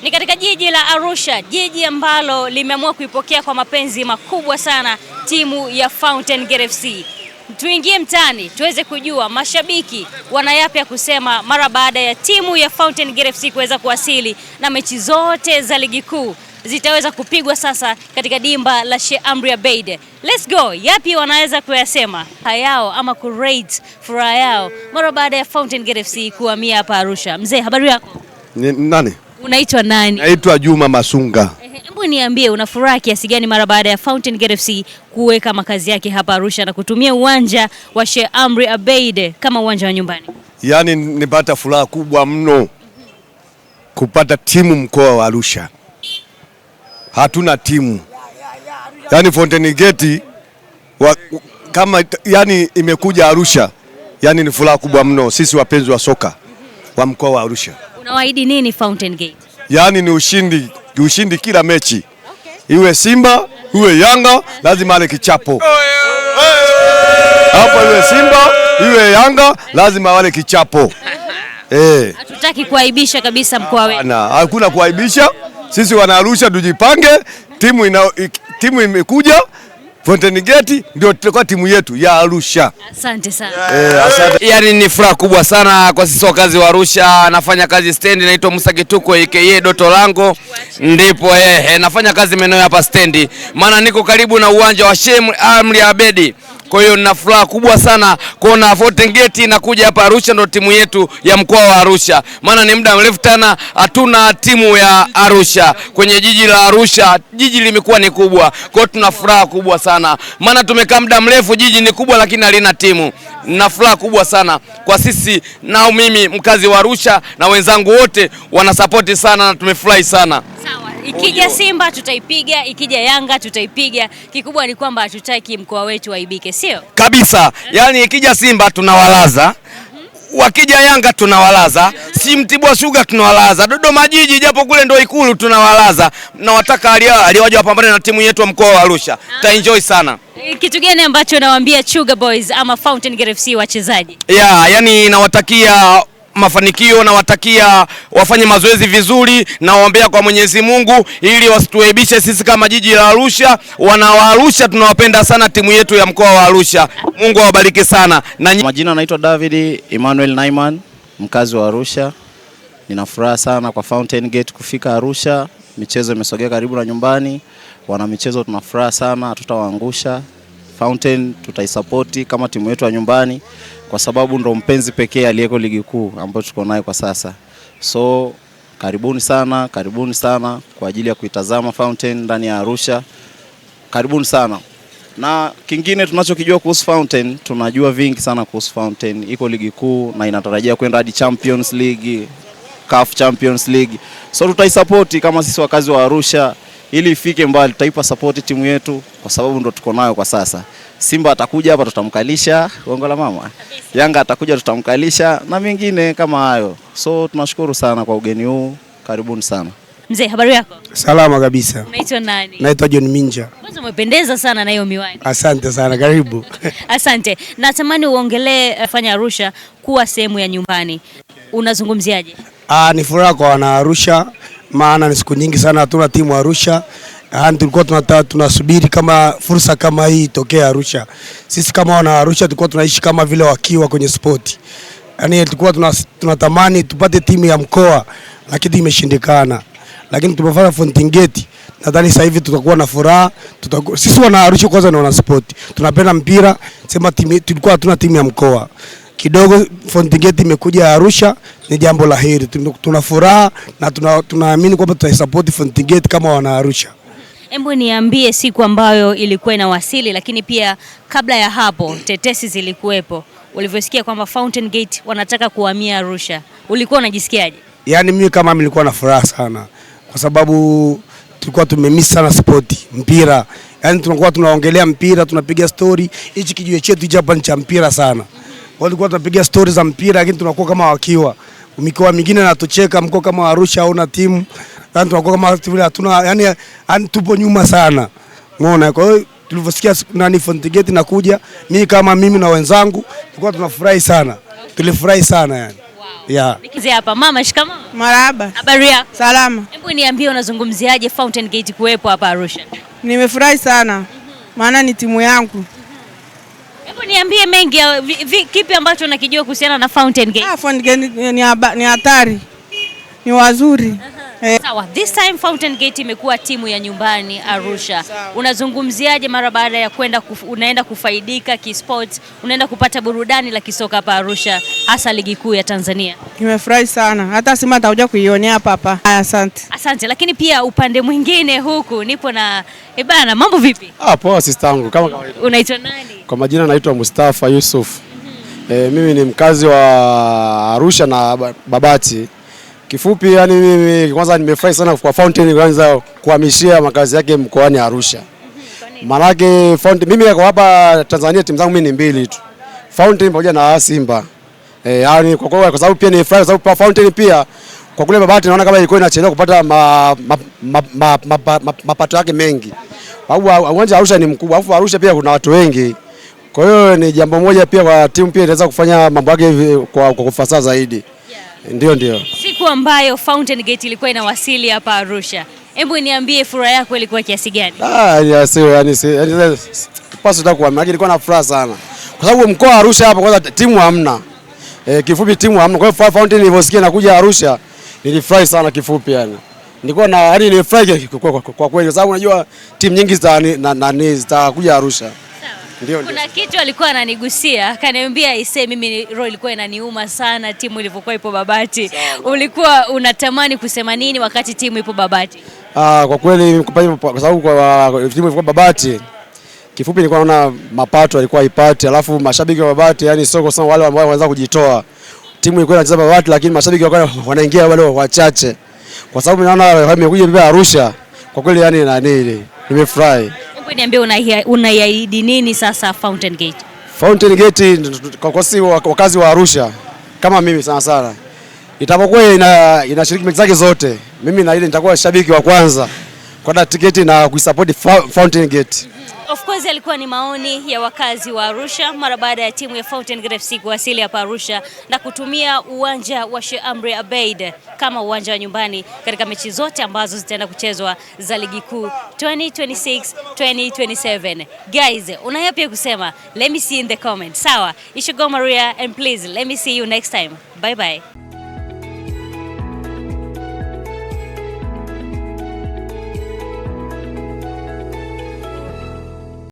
Ni katika jiji la Arusha, jiji ambalo limeamua kuipokea kwa mapenzi makubwa sana timu ya Fountain Gate FC. Tuingie mtaani tuweze kujua mashabiki wana yapi ya kusema mara baada ya timu ya Fountain Gate FC kuweza kuwasili, na mechi zote za ligi kuu zitaweza kupigwa sasa katika dimba la Sheikh Amri Abeid. Let's go. Yapi wanaweza kuyasema hayao ama kurate furaha yao mara baada ya Fountain Gate FC kuhamia hapa Arusha? Mzee, habari yako? Nani? Unaitwa nani? Naitwa Juma Masunga. Hebu niambie, una furaha kiasi gani mara baada ya Fountain Gate FC kuweka makazi yake hapa Arusha na kutumia uwanja wa Sheikh Amri Abeid kama uwanja wa nyumbani? Yaani nipata furaha kubwa mno kupata timu mkoa wa Arusha. Hatuna timu. Yaani Fountain Gate kama yani imekuja Arusha. Yaani ni furaha kubwa mno sisi wapenzi wa soka wa mkoa wa Arusha. Unawaahidi nini Fountain Gate? Yaani ni ushindi kila mechi. Iwe Simba, iwe Yanga, lazima ale kichapo. Hapo iwe Simba, iwe Yanga, lazima wale kichapo. Hatutaki kuaibisha kabisa mkoa wetu. Hakuna kuaibisha. Sisi wana Arusha tujipange, timu imekuja Fountain Gate ndio tutakuwa timu yetu ya Arusha. Asante sana. Asante. Yaani ni furaha kubwa sana kwa sisi wakazi wa Arusha. Nafanya kazi stendi, naitwa Musa Kituko aka Doto Lango. Ndipo nafanya kazi maeneo hapa stendi. Maana niko karibu na uwanja wa Sheikh Amri Abeid. Kwa hiyo nina furaha kubwa sana kuona Fountain Gate inakuja hapa Arusha, ndio timu yetu ya mkoa wa Arusha. Maana ni muda mrefu tena hatuna timu ya Arusha kwenye jiji la Arusha. Jiji limekuwa ni kubwa. Kwa hiyo tuna furaha kubwa sana. Maana tumekaa muda mrefu, jiji ni kubwa lakini halina timu. Nina furaha kubwa sana kwa sisi na mimi mkazi wa Arusha na wenzangu wote wanasapoti sana na tumefurahi sana. Sawa. Ikija Simba tutaipiga, ikija Yanga tutaipiga. Kikubwa ni kwamba hatutaki mkoa wetu waibike, sio? Kabisa. Yaani ikija Simba tunawalaza. Wakija Yanga tunawalaza, si Mtibwa Sugar tunawalaza, Dodoma Jiji japo kule ndio Ikulu tunawalaza. Na wataka aliwaje wapambane na timu yetu ya mkoa wa Arusha. Enjoy sana. Kitu gani ambacho nawaambia Sugar Boys ama Fountain Gate FC wachezaji? Yani nawatakia mafanikio, nawatakia wafanye mazoezi vizuri, na waombea kwa Mwenyezi Mungu ili wasituaibishe sisi kama jiji la Arusha. Wana wa Arusha tunawapenda sana timu yetu ya mkoa wa Arusha. Mungu awabariki sana. Majina naitwa David Emmanuel Naiman, mkazi wa Arusha. Nina furaha sana kwa Fountain Gate kufika Arusha. Michezo imesogea karibu na nyumbani. Wana michezo tunafuraha sana, hatutawaangusha. Fountain tutaisapoti kama timu yetu ya nyumbani kwa sababu ndo mpenzi pekee aliyeko ligi kuu ambayo tuko nayo kwa sasa. So karibuni sana kwa ajili ya kuitazama Fountain ndani ya Arusha. Karibuni sana. Na kingine tunachokijua kuhusu Fountain, tunajua vingi sana kuhusu Fountain. Iko ligi kuu na inatarajia kwenda hadi Champions League, CAF Champions League. So tutaisapoti kama sisi wakazi wa Arusha ili ifike mbali. Tutaipa support timu yetu kwa sababu ndo tuko nayo kwa sasa. Simba atakuja hapa tutamkalisha, gongo la mama. Yanga atakuja tutamkalisha na mengine kama hayo. So tunashukuru sana kwa ugeni huu. Karibuni sana. Mzee, habari yako? Salama kabisa. Unaitwa nani? Naitwa John Minja. Kwanza umependeza sana na hiyo miwani. Asante sana, karibu. Asante. Natamani uongelee fanya Arusha kuwa sehemu ya nyumbani. Unazungumziaje? Ni furaha kwa wana Arusha, maana ni siku nyingi sana hatuna timu Arusha. Tulikuwa tunasubiri kama fursa kama hii itokee Arusha. Sisi kama wana Arusha tulikuwa tunaishi kama vile wakiwa kwenye sport. Yaani tulikuwa tunatamani tupate timu ya mkoa lakini imeshindikana. Lakini tumefanya Fountain Gate. Nadhani sasa hivi tutakuwa na furaha. Sisi wana Arusha kwanza ni wana sport. Tunapenda mpira, sema tulikuwa hatuna timu ya mkoa. Kidogo Fountain Gate imekuja Arusha, ni jambo la heri. Tuna furaha na tunaamini kwamba tutaisupport Fountain Gate kama wana Arusha. Hebu niambie siku ambayo ilikuwa inawasili, lakini pia kabla ya hapo tetesi zilikuwepo. Ulivyosikia kwamba Fountain Gate wanataka kuhamia Arusha, ulikuwa unajisikiaje? Yaani mimi kama nilikuwa na furaha sana kwa sababu tulikuwa tumemiss sana sport, mpira. Yaani tunakuwa tunaongelea mpira, tunapiga story. Hichi kijiwe chetu hapa ni cha mpira sana. Walikuwa tunapiga story za mpira lakini tunakuwa kama wakiwa. Mikoa mingine natucheka, mkoa kama Arusha hauna timu. Yaani tunakuwa kama vile hatuna, yani tupo nyuma sana. Umeona? Kwa hiyo tulivyosikia Fountain Gate inakuja, mimi na wenzangu tulikuwa tunafurahi sana. Tulifurahi sana yani. Wow. Yeah. Nikize hapa mama, shikamoo. Marahaba. Habari yako? Salama. Hebu niambie unazungumziaje Fountain Gate kuwepo hapa Arusha? Nimefurahi sana. Maana ni timu yangu. Hebu niambie mengi kipi ambacho unakijua kuhusiana na Fountain Gate? Fountain Gate ni hatari. Ni wazuri. Sawa, this time Fountain Gate imekuwa timu ya nyumbani Arusha. Unazungumziaje mara baada ya unaenda kufaidika kisports, unaenda kupata burudani la kisoka hapa Arusha, hasa ligi kuu ya Tanzania? Nimefurahi sana. Hata Simba atakuja kuionea hapa. Asante. Asante, lakini pia upande mwingine huku nipo na bana, mambo vipi? Poa sister yangu kama kawaida. Unaitwa nani? Kwa majina naitwa Mustafa Yusuf. Mimi ni mkazi wa Arusha na Babati. Kifupi yani mimi kwanza nimefurahi sana kwa Fountain kwanza kuhamishia makazi yake mkoani Arusha. Maanake Fountain mimi kwa hapa Tanzania timu zangu mimi ni mbili tu. Fountain pamoja na Simba. Yani kwa sababu pia ni furahi kwa sababu Fountain pia kwa kule Babati naona kama ilikuwa inachelewa kupata mapato yake mengi. Uwanja Arusha ni mkubwa, alafu Arusha pia kuna watu wengi. Kwa hiyo ni jambo moja pia kwa timu pia inaweza kufanya mambo yake kwa kufasaha zaidi. Ndio. Siku ambayo Fountain Gate ilikuwa inawasili hapa Arusha, hebu niambie furaha yako ilikuwa kiasi gani? Pasi ta kuamini ilikuwa na furaha sana. Kwa sababu mkoa wa Arusha hapa kwanza timu hamna. Kifupi timu hamna. Kwa hiyo Fountain ilivyosikia inakuja Arusha, nilifurahi sana kifupi yani. Nilikuwa nilifurahi kwa kweli kwa sababu unajua timu nyingi zitakuja Arusha. Ndio. Kuna kitu alikuwa ananigusia, akaniambia mimi roho ilikuwa inaniuma sana timu ilivyokuwa ipo Babati. Ulikuwa unatamani kusema nini wakati timu ipo Babati? Kwa kweli kwa sababu kwa timu ilikuwa Babati, kifupi nilikuwa naona mapato yalikuwa ipate, alafu mashabiki wa Babati yani soko sana wale ambao wanaanza kujitoa. Timu ilikuwa inacheza Babati lakini mashabiki wanaingia wale wachache. Kwa sababu naona imekuja pia Arusha. Kwa kweli yani nimefurahi. Hebu niambie unaiahidi nini sasa Fountain Gate? Fountain Gate kwa sisi wakazi wa Arusha kama mimi sana. Itapokuwa inashiriki mechi zake zote, mimi na ile nitakuwa shabiki wa kwanza kwa tiketi na kuisupport Fountain Gate. Of course alikuwa ni maoni ya wakazi wa Arusha mara baada ya timu ya Fountain Gate FC kuwasili hapa Arusha na kutumia uwanja wa Sheikh Amri Abeid kama uwanja wa nyumbani katika mechi zote ambazo zitaenda kuchezwa za ligi kuu 2026-2027. Guys, una yapi kusema? Let me see in the comments. Sawa, Ishogo Maria and please let me see you next time. Bye bye.